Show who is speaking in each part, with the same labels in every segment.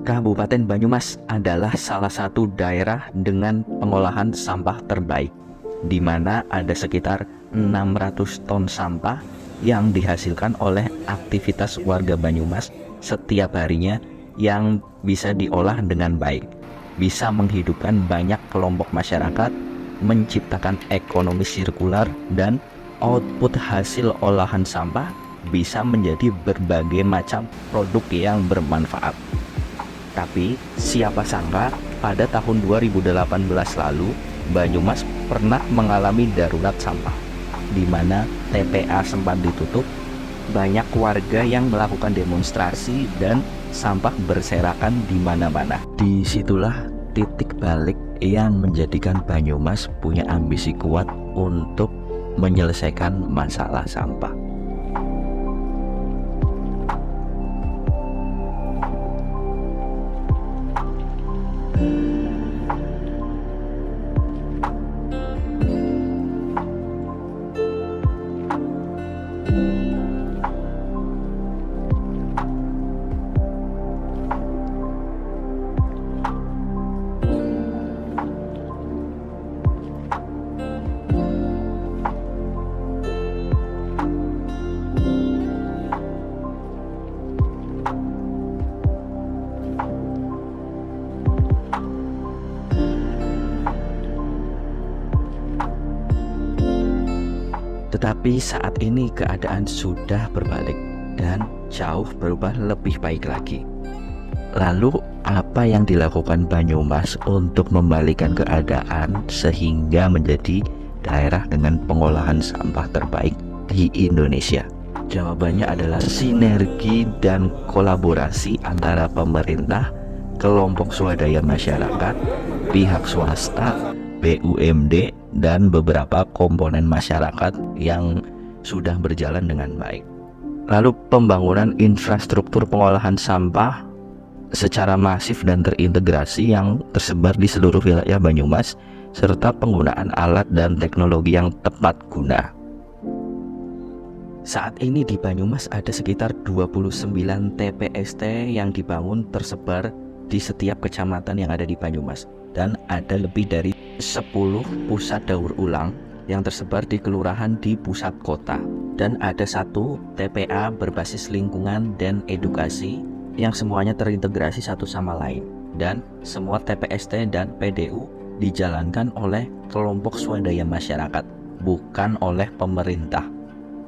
Speaker 1: Kabupaten Banyumas adalah salah satu daerah dengan pengolahan sampah terbaik, di mana ada sekitar 600 ton sampah yang dihasilkan oleh aktivitas warga Banyumas setiap harinya yang bisa diolah dengan baik, bisa menghidupkan banyak kelompok masyarakat, menciptakan ekonomi sirkular, dan output hasil olahan sampah bisa menjadi berbagai macam produk yang bermanfaat. Tapi siapa sangka pada tahun 2018 lalu Banyumas pernah mengalami darurat sampah, di mana TPA sempat ditutup, banyak warga yang melakukan demonstrasi dan sampah berserakan di mana-mana. Disitulah titik balik yang menjadikan Banyumas punya ambisi kuat untuk menyelesaikan masalah sampah. Tetapi saat ini keadaan sudah berbalik dan jauh berubah lebih baik lagi. Lalu apa yang dilakukan Banyumas untuk membalikan keadaan sehingga menjadi daerah dengan pengolahan sampah terbaik di Indonesia? Jawabannya adalah sinergi dan kolaborasi antara pemerintah, kelompok swadaya masyarakat, pihak swasta, BUMD, dan beberapa komponen masyarakat yang sudah berjalan dengan baik. Lalu pembangunan infrastruktur pengolahan sampah secara masif dan terintegrasi yang tersebar di seluruh wilayah Banyumas, serta penggunaan alat dan teknologi yang tepat guna. Saat ini di Banyumas ada sekitar 29 TPST yang dibangun tersebar di setiap kecamatan yang ada di Banyumas, dan ada lebih dari 10 pusat daur ulang yang tersebar di kelurahan di pusat kota, dan ada satu TPA berbasis lingkungan dan edukasi yang semuanya terintegrasi satu sama lain, dan semua TPST dan PDU dijalankan oleh kelompok swadaya masyarakat, bukan oleh pemerintah.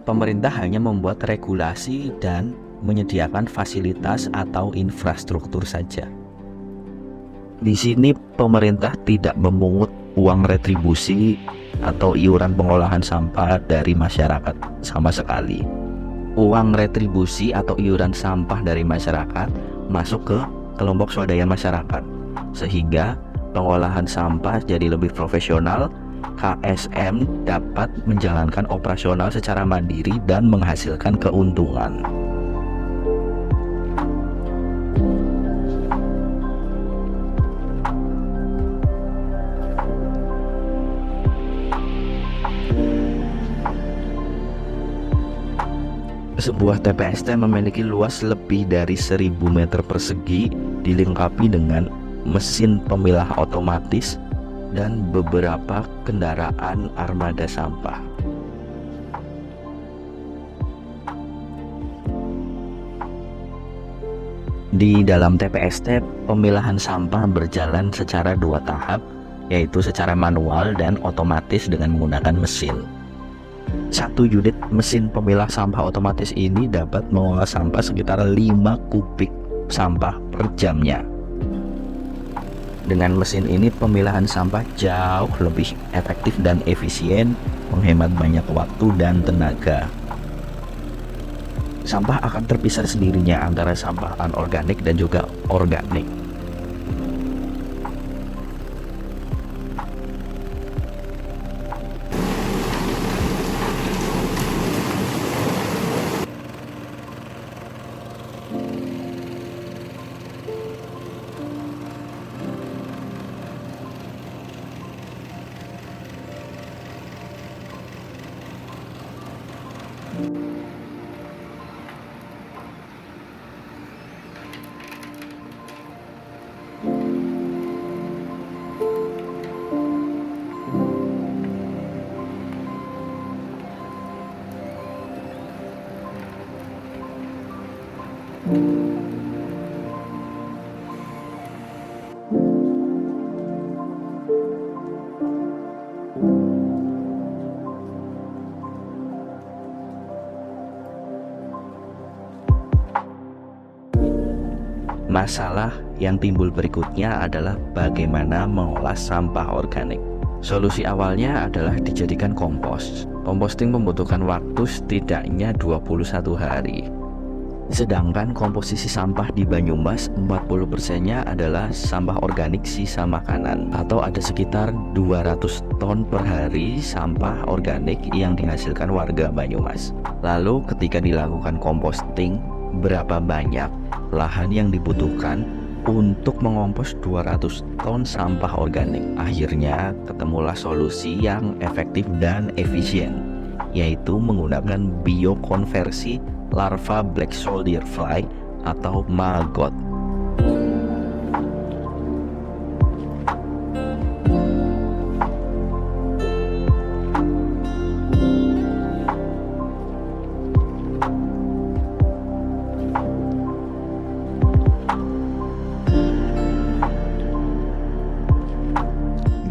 Speaker 1: Pemerintah hanya membuat regulasi dan menyediakan fasilitas atau infrastruktur saja. Di sini pemerintah tidak memungut uang retribusi atau iuran pengolahan sampah dari masyarakat sama sekali. Uang retribusi atau iuran sampah dari masyarakat masuk ke kelompok swadaya masyarakat, sehingga pengolahan sampah jadi lebih profesional. KSM dapat menjalankan operasional secara mandiri dan menghasilkan keuntungan. Sebuah TPST memiliki luas lebih dari 1000 meter persegi, dilengkapi dengan mesin pemilah otomatis dan beberapa kendaraan armada sampah. Di dalam TPST, pemilahan sampah berjalan secara 2 tahap, yaitu secara manual dan otomatis dengan menggunakan mesin. Satu unit mesin pemilah sampah otomatis ini dapat mengolah sampah sekitar 5 kubik sampah per jamnya. Dengan mesin ini pemilahan sampah jauh lebih efektif dan efisien, menghemat banyak waktu dan tenaga. Sampah akan terpisah sendirinya antara sampah anorganik dan juga organik. Masalah yang timbul berikutnya adalah bagaimana mengolah sampah organik. Solusi awalnya adalah dijadikan kompos. Composting membutuhkan waktu setidaknya 21 hari. Sedangkan komposisi sampah di Banyumas 40%-nya adalah sampah organik sisa makanan, atau ada sekitar 200 ton per hari sampah organik yang dihasilkan warga Banyumas. Lalu ketika dilakukan composting, berapa banyak lahan yang dibutuhkan untuk mengompos 200 ton sampah organik? Akhirnya ketemulah solusi yang efektif dan efisien, yaitu menggunakan biokonversi larva black soldier fly atau maggot.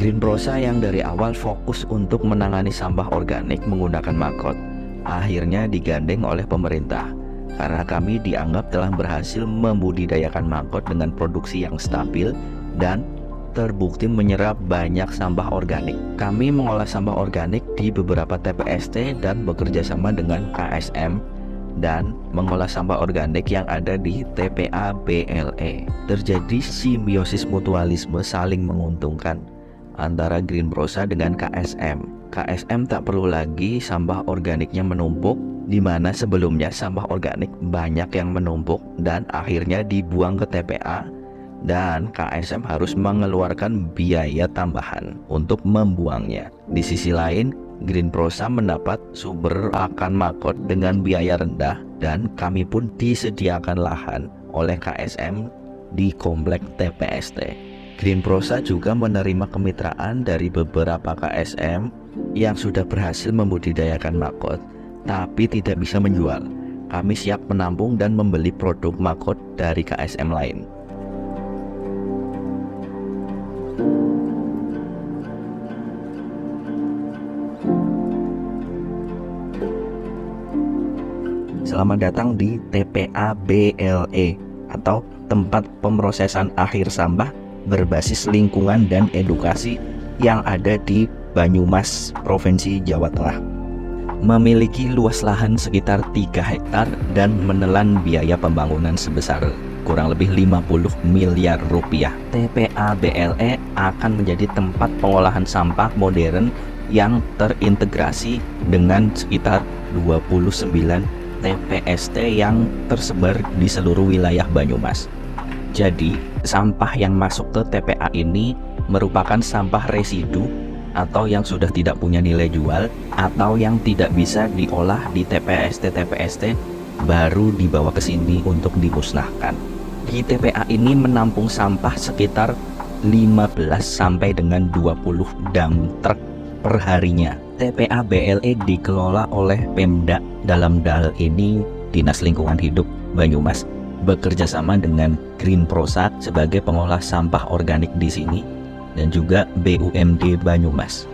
Speaker 1: Greenprosa yang dari awal fokus untuk menangani sampah organik menggunakan maggot, akhirnya digandeng oleh pemerintah karena kami dianggap telah berhasil membudidayakan maggot dengan produksi yang stabil dan terbukti menyerap banyak sampah organik. Kami mengolah sampah organik di beberapa TPST dan bekerja sama dengan KSM dan mengolah sampah organik yang ada di TPA BLE. Terjadi simbiosis mutualisme saling menguntungkan antara Greenprosa dengan KSM. KSM tak perlu lagi sampah organiknya menumpuk, di mana sebelumnya sampah organik banyak yang menumpuk dan akhirnya dibuang ke TPA, dan KSM harus mengeluarkan biaya tambahan untuk membuangnya. Di sisi lain, Greenprosa mendapat sumber pakan maggot dengan biaya rendah, dan kami pun disediakan lahan oleh KSM di komplek TPST. Greenprosa juga menerima kemitraan dari beberapa KSM yang sudah berhasil membudidayakan maggot tapi tidak bisa menjual. Kami siap menampung dan membeli produk maggot dari KSM lain. Selamat datang di TPA BLE atau tempat pemrosesan akhir sampah berbasis lingkungan dan edukasi yang ada di Banyumas, Provinsi Jawa Tengah. Memiliki luas lahan sekitar 3 hektar dan menelan biaya pembangunan sebesar kurang lebih 50 miliar rupiah. TPA BLE akan menjadi tempat pengolahan sampah modern yang terintegrasi dengan sekitar 29 TPST yang tersebar di seluruh wilayah Banyumas. Jadi, sampah yang masuk ke TPA ini merupakan sampah residu atau yang sudah tidak punya nilai jual atau yang tidak bisa diolah di TPST baru dibawa ke sini untuk dimusnahkan. Di TPA ini menampung sampah sekitar 15 sampai dengan 20 dump truk per harinya. TPA BLE dikelola oleh Pemda. Dalam hal ini Dinas Lingkungan Hidup Banyumas bekerja sama dengan Greenprosa sebagai pengolah sampah organik di sini dan juga BUMD Banyumas.